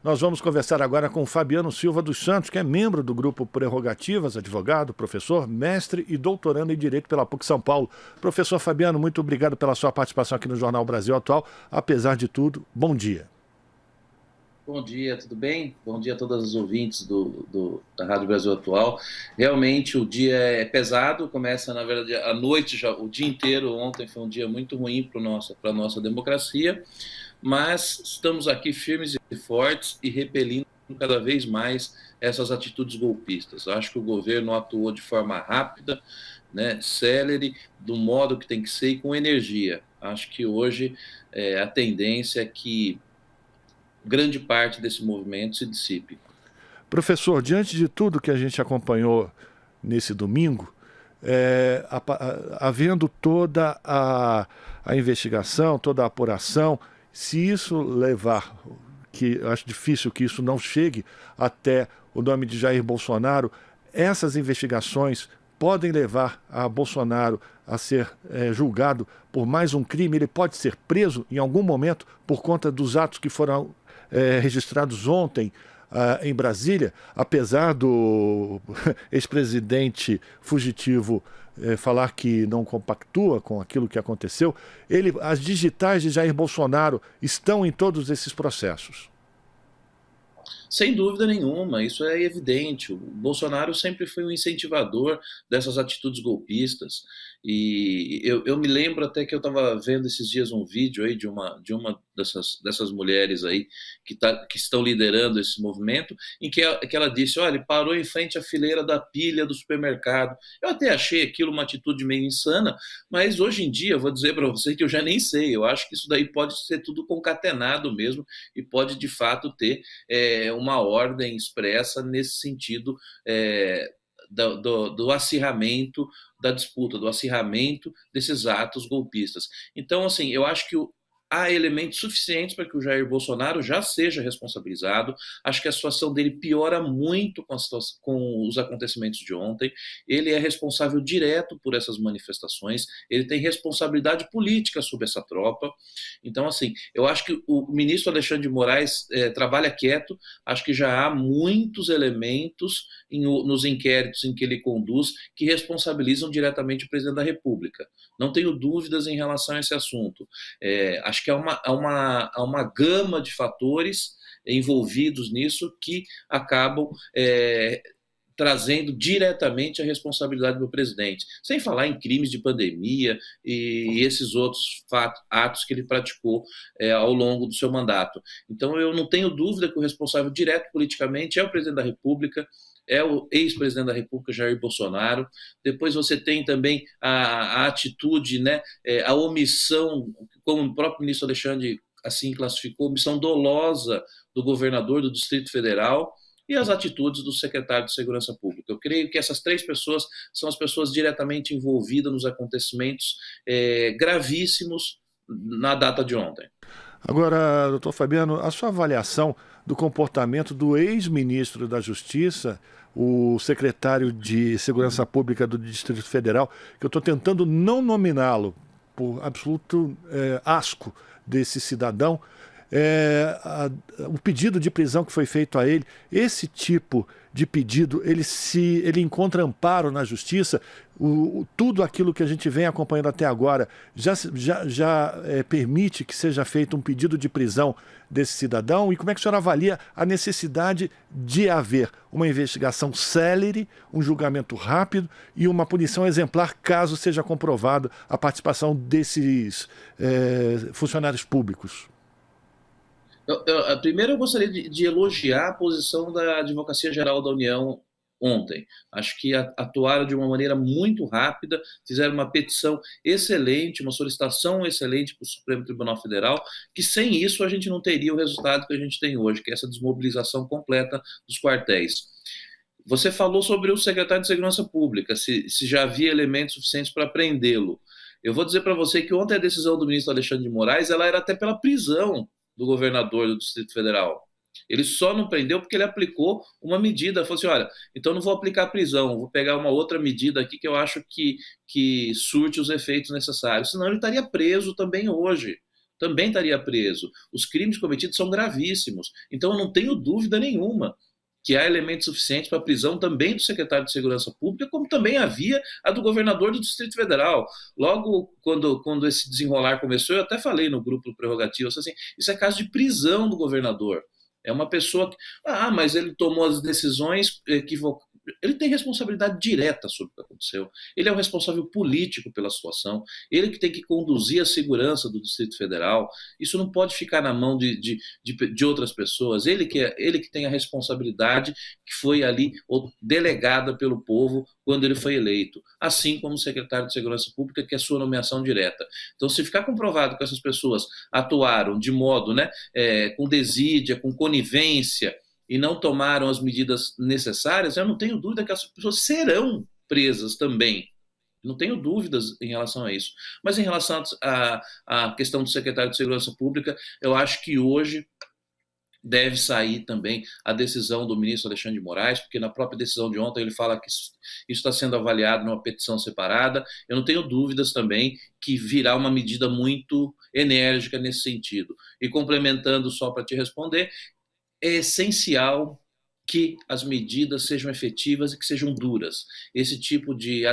Nós vamos conversar agora com Fabiano Silva dos Santos, que é membro do grupo Prerrogativas, advogado, professor, mestre e doutorando em Direito pela PUC São Paulo. Professor Fabiano, muito obrigado pela sua participação aqui no Jornal Brasil Atual. Apesar de tudo, bom dia. Bom dia, tudo bem? Bom dia a todas as ouvintes da Rádio Brasil Atual. Realmente o dia é pesado, começa na verdade à noite, já o dia inteiro. Ontem foi um dia muito ruim para a nossa democracia, mas estamos aqui firmes e fortes e repelindo cada vez mais essas atitudes golpistas. Eu acho que o governo atuou de forma rápida, né, célere, do modo que tem que ser e com energia. Acho que hoje a tendência é que grande parte desse movimento se dissipe. Professor, diante de tudo que a gente acompanhou nesse domingo, havendo toda a investigação, toda a apuração, se isso levar, que eu acho difícil que isso não chegue até o nome de Jair Bolsonaro, essas investigações podem levar a Bolsonaro a ser julgado por mais um crime. Ele pode ser preso em algum momento por conta dos atos que foram registrados ontem em Brasília, apesar do ex-presidente fugitivo falar que não compactua com aquilo que aconteceu. As digitais de Jair Bolsonaro estão em todos esses processos. Sem dúvida nenhuma, isso é evidente. O Bolsonaro sempre foi um incentivador dessas atitudes golpistas. E eu me lembro até que eu estava vendo esses dias um vídeo aí de uma dessas mulheres aí que estão liderando esse movimento, em que ela disse: olha, ele parou em frente à fileira da pilha do supermercado. Eu até achei aquilo uma atitude meio insana, mas hoje em dia, eu vou dizer para você que eu já nem sei. Eu acho que isso daí pode ser tudo concatenado mesmo e pode de fato ter uma ordem expressa nesse sentido do acirramento da disputa, do acirramento desses atos golpistas. Então, assim, eu acho que há elementos suficientes para que o Jair Bolsonaro já seja responsabilizado. Acho que a situação dele piora muito com os acontecimentos de ontem. Ele é responsável direto por essas manifestações, ele tem responsabilidade política sobre essa tropa. Então, assim, eu acho que o ministro Alexandre de Moraes trabalha quieto. Acho que já há muitos elementos nos inquéritos em que ele conduz que responsabilizam diretamente o presidente da República. Não tenho dúvidas em relação a esse assunto. Acho que há uma gama de fatores envolvidos nisso que acabam trazendo diretamente a responsabilidade do presidente, sem falar em crimes de pandemia e esses outros atos que ele praticou ao longo do seu mandato. Então, eu não tenho dúvida que o responsável direto politicamente é o presidente da República, é o ex-presidente da República, Jair Bolsonaro. Depois você tem também a atitude, né, a omissão, como o próprio ministro Alexandre assim classificou, omissão dolosa do governador do Distrito Federal, e as atitudes do secretário de Segurança Pública. Eu creio que essas três pessoas são as pessoas diretamente envolvidas nos acontecimentos gravíssimos na data de ontem. Agora, doutor Fabiano, a sua avaliação do comportamento do ex-ministro da Justiça, o secretário de Segurança Pública do Distrito Federal, que eu estou tentando não nominá-lo por absoluto asco desse cidadão, o pedido de prisão que foi feito a ele, esse tipo de pedido, ele encontra amparo na justiça. Tudo aquilo que a gente vem acompanhando até agora já permite que seja feito um pedido de prisão desse cidadão? E como é que o senhor avalia a necessidade de haver uma investigação célere, um julgamento rápido e uma punição exemplar caso seja comprovada a participação desses funcionários públicos? Primeiro, eu gostaria de elogiar a posição da Advocacia Geral da União ontem. Acho que atuaram de uma maneira muito rápida, fizeram uma petição excelente, uma solicitação excelente para o Supremo Tribunal Federal, que sem isso a gente não teria o resultado que a gente tem hoje, que é essa desmobilização completa dos quartéis. Você falou sobre o secretário de Segurança Pública, se já havia elementos suficientes para prendê-lo. Eu vou dizer para você que ontem a decisão do ministro Alexandre de Moraes ela era até pela prisão do governador do Distrito Federal. Ele só não prendeu porque ele aplicou uma medida. Falou assim, olha, então não vou aplicar prisão, vou pegar uma outra medida aqui que eu acho que surte os efeitos necessários. Senão ele estaria preso também hoje. também estaria preso. Os crimes cometidos são gravíssimos. Então, eu não tenho dúvida nenhuma que há elementos suficientes para a prisão também do secretário de Segurança Pública, como também havia a do governador do Distrito Federal. Logo, quando esse desenrolar começou, eu até falei no grupo do Prerrogativas, assim, isso é caso de prisão do governador. É uma pessoa que, mas ele tomou as decisões equivocadas. Ele tem responsabilidade direta sobre o que aconteceu. Ele é o responsável político pela situação. Ele que tem que conduzir a segurança do Distrito Federal. Isso não pode ficar na mão de outras pessoas. Ele que tem a responsabilidade que foi ali delegada pelo povo quando ele foi eleito. Assim como o secretário de Segurança Pública, que é sua nomeação direta. Então, se ficar comprovado que essas pessoas atuaram de modo, com desídia, com conivência, e não tomaram as medidas necessárias, eu não tenho dúvida que essas pessoas serão presas também. Não tenho dúvidas em relação a isso. Mas em relação à questão do secretário de Segurança Pública, eu acho que hoje deve sair também a decisão do ministro Alexandre de Moraes, porque na própria decisão de ontem ele fala que isso está sendo avaliado numa petição separada. Eu não tenho dúvidas também que virá uma medida muito enérgica nesse sentido. E complementando só para te responder, é essencial que as medidas sejam efetivas e que sejam duras. Esse tipo de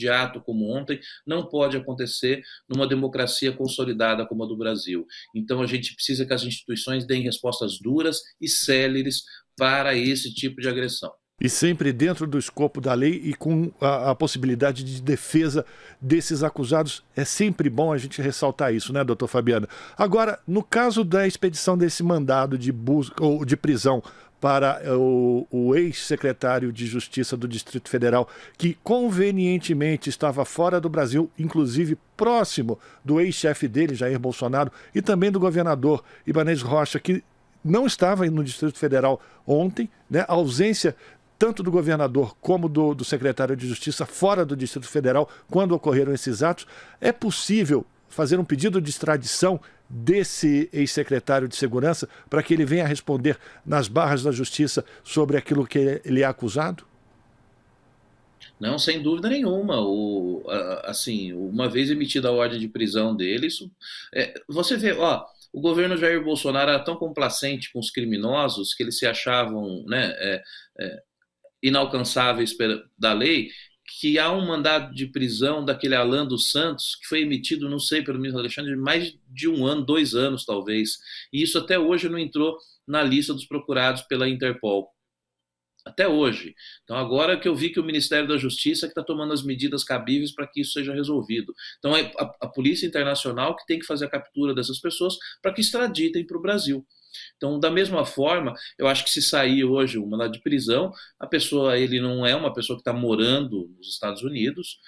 ato como ontem não pode acontecer numa democracia consolidada como a do Brasil. Então a gente precisa que as instituições deem respostas duras e céleres para esse tipo de agressão. E sempre dentro do escopo da lei e com a possibilidade de defesa desses acusados. É sempre bom a gente ressaltar isso, né, doutor Fabiano? Agora, no caso da expedição desse mandado de busca ou de prisão para o ex-secretário de Justiça do Distrito Federal, que convenientemente estava fora do Brasil, inclusive próximo do ex-chefe dele, Jair Bolsonaro, e também do governador Ibanez Rocha, que não estava no Distrito Federal ontem, né? A ausência tanto do governador como do secretário de Justiça fora do Distrito Federal, quando ocorreram esses atos. É possível fazer um pedido de extradição desse ex-secretário de Segurança para que ele venha responder nas barras da Justiça sobre aquilo que ele é acusado? Não, sem dúvida nenhuma. Assim, uma vez emitida a ordem de prisão dele, você vê, o governo Jair Bolsonaro era tão complacente com os criminosos que eles se achavam, inalcançáveis da lei, que há um mandado de prisão daquele Alan dos Santos, que foi emitido, não sei, pelo ministro Alexandre, de mais de 1 ano, 2 anos talvez, e isso até hoje não entrou na lista dos procurados pela Interpol. Até hoje. Então, agora que eu vi que o Ministério da Justiça está tomando as medidas cabíveis para que isso seja resolvido. Então, é a Polícia Internacional que tem que fazer a captura dessas pessoas para que extraditem para o Brasil. Então, da mesma forma, eu acho que se sair hoje um mandado de prisão, a pessoa, ele não é uma pessoa que está morando nos Estados Unidos.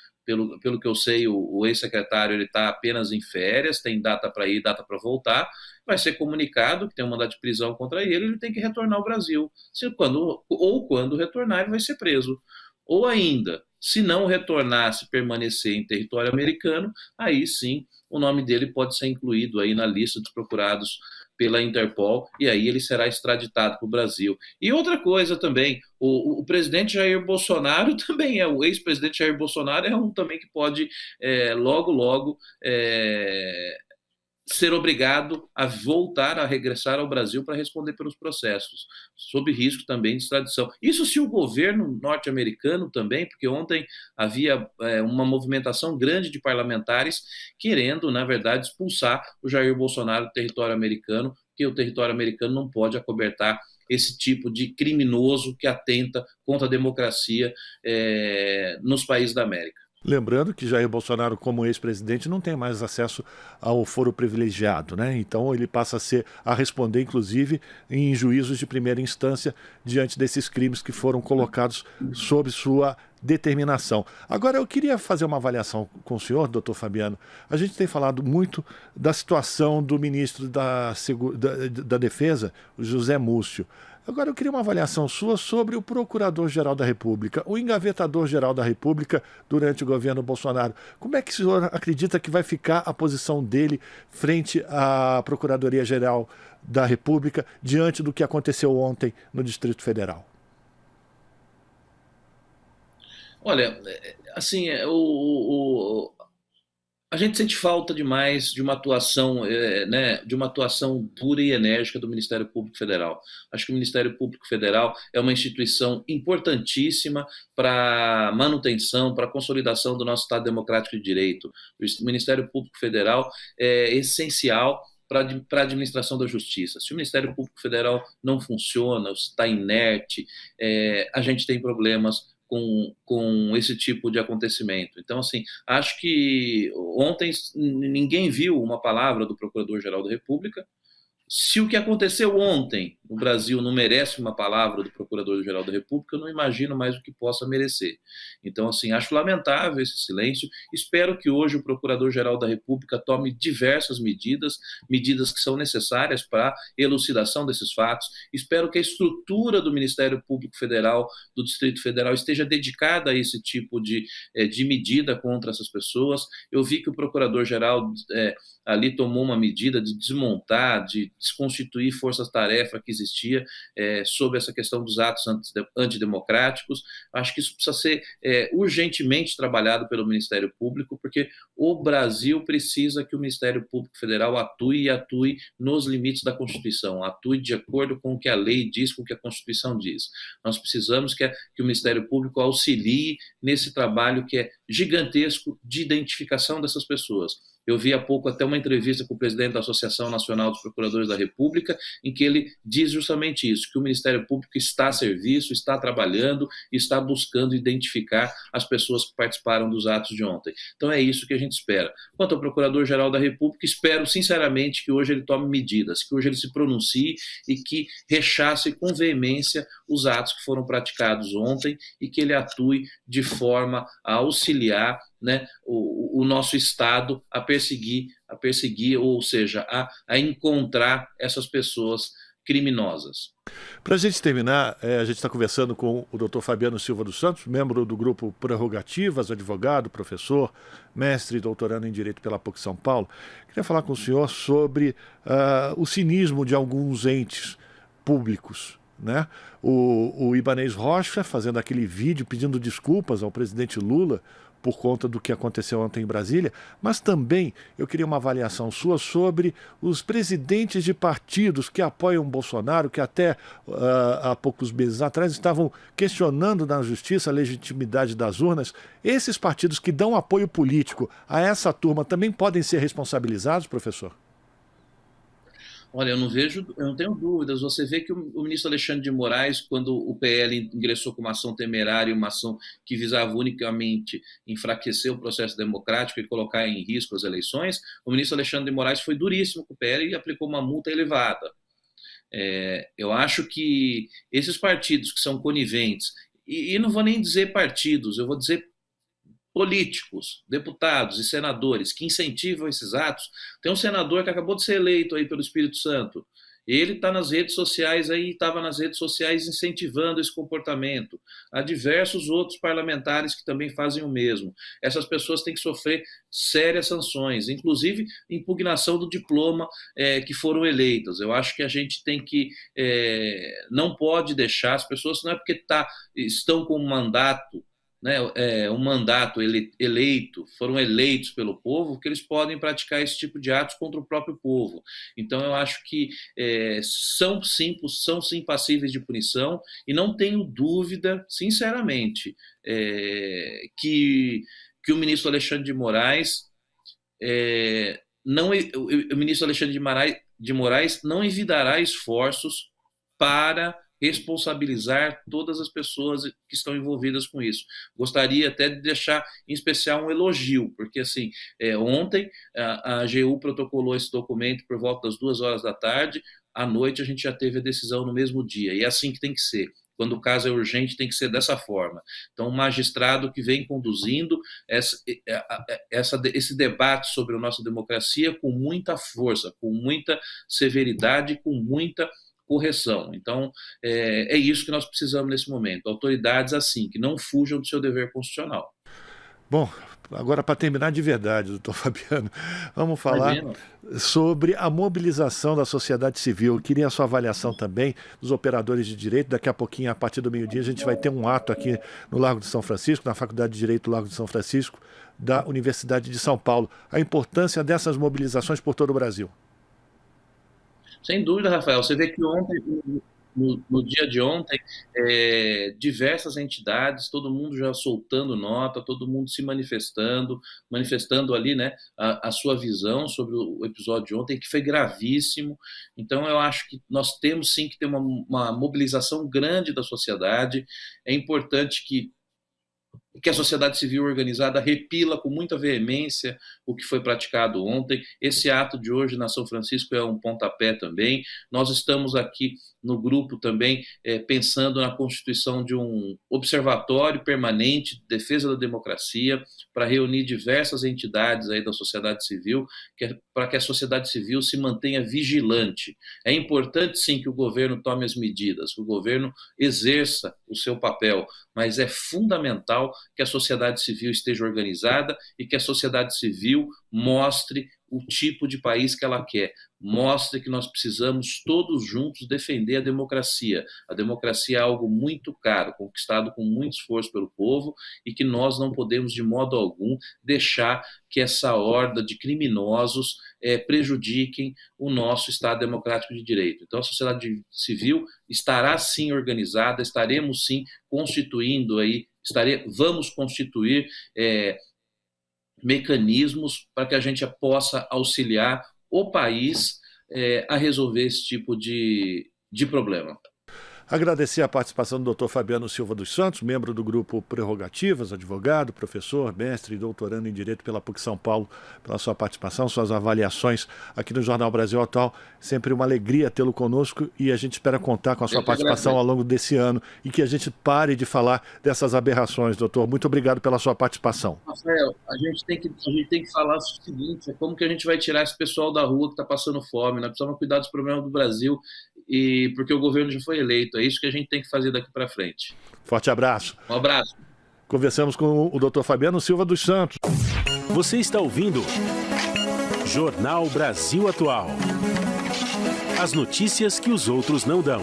Pelo que eu sei, o ex-secretário ele está apenas em férias, tem data para ir, data para voltar, vai ser comunicado que tem um mandado de prisão contra ele tem que retornar ao Brasil. Quando retornar, ele vai ser preso. Ou ainda, se não retornar, se permanecer em território americano, aí sim o nome dele pode ser incluído aí na lista dos procurados pela Interpol, e aí ele será extraditado para o Brasil. E outra coisa também, o presidente Jair Bolsonaro também o ex-presidente Jair Bolsonaro é um também que pode logo ser obrigado a voltar, a regressar ao Brasil para responder pelos processos, sob risco também de extradição. Isso se o governo norte-americano também, porque ontem havia uma movimentação grande de parlamentares querendo, na verdade, expulsar o Jair Bolsonaro do território americano, porque o território americano não pode acobertar esse tipo de criminoso que atenta contra a democracia nos países da América. Lembrando que Jair Bolsonaro, como ex-presidente, não tem mais acesso ao foro privilegiado, né? Então ele passa a responder, inclusive, em juízos de primeira instância diante desses crimes que foram colocados sob sua determinação. Agora, eu queria fazer uma avaliação com o senhor, doutor Fabiano. A gente tem falado muito da situação do ministro da Defesa, o José Múcio. Agora, eu queria uma avaliação sua sobre o Procurador-Geral da República, o Engavetador-Geral da República durante o governo Bolsonaro. Como é que o senhor acredita que vai ficar a posição dele frente à Procuradoria-Geral da República diante do que aconteceu ontem no Distrito Federal? Olha, assim, A gente sente falta demais de uma atuação, né, de uma atuação dura e enérgica do Ministério Público Federal. Acho que o Ministério Público Federal é uma instituição importantíssima para a manutenção, para a consolidação do nosso Estado Democrático de Direito. O Ministério Público Federal é essencial para a administração da justiça. Se o Ministério Público Federal não funciona, está inerte, a gente tem problemas com esse tipo de acontecimento. Então, assim, acho que ontem ninguém viu uma palavra do Procurador-Geral da República. Se o que aconteceu ontem no Brasil não merece uma palavra do Procurador-Geral da República, eu não imagino mais o que possa merecer. Então, assim, acho lamentável esse silêncio. Espero que hoje o Procurador-Geral da República tome diversas medidas, medidas que são necessárias para a elucidação desses fatos. Espero que a estrutura do Ministério Público Federal, do Distrito Federal, esteja dedicada a esse tipo de medida contra essas pessoas. Eu vi que o Procurador-Geral ali tomou uma medida de desmontar, de desconstituir forças-tarefa que existia sobre essa questão dos atos antidemocráticos. Acho que isso precisa ser urgentemente trabalhado pelo Ministério Público, porque o Brasil precisa que o Ministério Público Federal atue e atue nos limites da Constituição, atue de acordo com o que a lei diz, com o que a Constituição diz. Nós precisamos que o Ministério Público auxilie nesse trabalho que é gigantesco de identificação dessas pessoas. Eu vi há pouco até uma entrevista com o presidente da Associação Nacional dos Procuradores da República, em que ele diz justamente isso, que o Ministério Público está a serviço, está trabalhando, está buscando identificar as pessoas que participaram dos atos de ontem. Então é isso que a gente espera. Quanto ao Procurador-Geral da República, espero sinceramente que hoje ele tome medidas, que hoje ele se pronuncie e que rechace com veemência os atos que foram praticados ontem e que ele atue de forma a auxiliar, né, o nosso Estado a perseguir, ou seja, a encontrar essas pessoas criminosas. Para a gente terminar, a gente está conversando com o Dr. Fabiano Silva dos Santos, membro do grupo Prerrogativas, advogado, professor, mestre e doutorando em Direito pela PUC São Paulo. Queria falar com o senhor sobre o cinismo de alguns entes públicos, né? O Ibanez Rocha fazendo aquele vídeo pedindo desculpas ao presidente Lula por conta do que aconteceu ontem em Brasília, mas também eu queria uma avaliação sua sobre os presidentes de partidos que apoiam Bolsonaro, que até há poucos meses atrás estavam questionando na justiça a legitimidade das urnas. Esses partidos que dão apoio político a essa turma também podem ser responsabilizados, professor? Olha, eu não tenho dúvidas. Você vê que o ministro Alexandre de Moraes, quando o PL ingressou com uma ação temerária, uma ação que visava unicamente enfraquecer o processo democrático e colocar em risco as eleições, o ministro Alexandre de Moraes foi duríssimo com o PL e aplicou uma multa elevada. Eu acho que esses partidos que são coniventes, e não vou nem dizer partidos, eu vou dizer políticos, deputados e senadores que incentivam esses atos. Tem um senador que acabou de ser eleito aí pelo Espírito Santo. Ele está nas redes sociais aí, estava nas redes sociais incentivando esse comportamento. Há diversos outros parlamentares que também fazem o mesmo. Essas pessoas têm que sofrer sérias sanções, inclusive impugnação do diploma que foram eleitas. Eu acho que a gente tem que não pode deixar as pessoas, não é porque estão com um mandato, né, um mandato eleito, foram eleitos pelo povo, que eles podem praticar esse tipo de atos contra o próprio povo. Então eu acho que são sim passíveis de punição, e não tenho dúvida, sinceramente, que o ministro Alexandre de Moraes o ministro Alexandre de Moraes não evitará esforços para responsabilizar todas as pessoas que estão envolvidas com isso. Gostaria até de deixar em especial um elogio, porque assim, ontem a AGU protocolou esse documento por volta das 2 horas da tarde, à noite a gente já teve a decisão no mesmo dia, e é assim que tem que ser. Quando o caso é urgente, tem que ser dessa forma. Então, o magistrado que vem conduzindo esse debate sobre a nossa democracia com muita força, com muita severidade, com muita correção. Então, é isso que nós precisamos nesse momento. Autoridades assim, que não fujam do seu dever constitucional. Bom, Agora, para terminar de verdade, doutor Fabiano, vamos falar Imagina. sobre a mobilização da sociedade civil. Eu queria a sua avaliação também dos operadores de direito. Daqui a pouquinho, a partir do meio-dia, a gente vai ter um ato aqui no Largo de São Francisco, na Faculdade de Direito do Largo de São Francisco, da Universidade de São Paulo. A importância dessas mobilizações por todo o Brasil. Sem dúvida, Rafael. Você vê que ontem, no dia de ontem, diversas entidades, todo mundo já soltando nota, todo mundo se manifestando ali, né, a sua visão sobre o episódio de ontem, que foi gravíssimo. Então, eu acho que nós temos sim que ter uma mobilização grande da sociedade. É importante que a sociedade civil organizada repila com muita veemência o que foi praticado ontem. Esse ato de hoje na São Francisco é um pontapé também. Nós estamos aqui no grupo também pensando na constituição de um observatório permanente de defesa da democracia para reunir diversas entidades aí da sociedade civil, para que a sociedade civil se mantenha vigilante. É importante, sim, que o governo tome as medidas, que o governo exerça o seu papel, mas é fundamental que a sociedade civil esteja organizada e que a sociedade civil mostre o tipo de país que ela quer, mostre que nós precisamos todos juntos defender a democracia. A democracia é algo muito caro, conquistado com muito esforço pelo povo, e que nós não podemos de modo algum deixar que essa horda de criminosos prejudiquem o nosso Estado democrático de direito. Então a sociedade civil estará sim organizada, estaremos sim constituindo aí, vamos constituir mecanismos para que a gente possa auxiliar o país a resolver esse tipo de problema. Agradecer a participação do Dr. Fabiano Silva dos Santos, membro do grupo Prerrogativas, advogado, professor, mestre e doutorando em Direito pela PUC São Paulo, pela sua participação, suas avaliações aqui no Jornal Brasil Atual. Sempre uma alegria tê-lo conosco e a gente espera contar com a sua participação ao longo desse ano e que a gente pare de falar dessas aberrações, doutor. Muito obrigado pela sua participação. Rafael, a gente tem que falar o seguinte: como que a gente vai tirar esse pessoal da rua que está passando fome? Nós precisamos cuidar dos problemas do Brasil, porque o governo já foi eleito. É isso que a gente tem que fazer daqui para frente. Forte abraço. Um abraço. Conversamos com o Dr. Fabiano Silva dos Santos. Você está ouvindo Jornal Brasil Atual. As notícias que os outros não dão.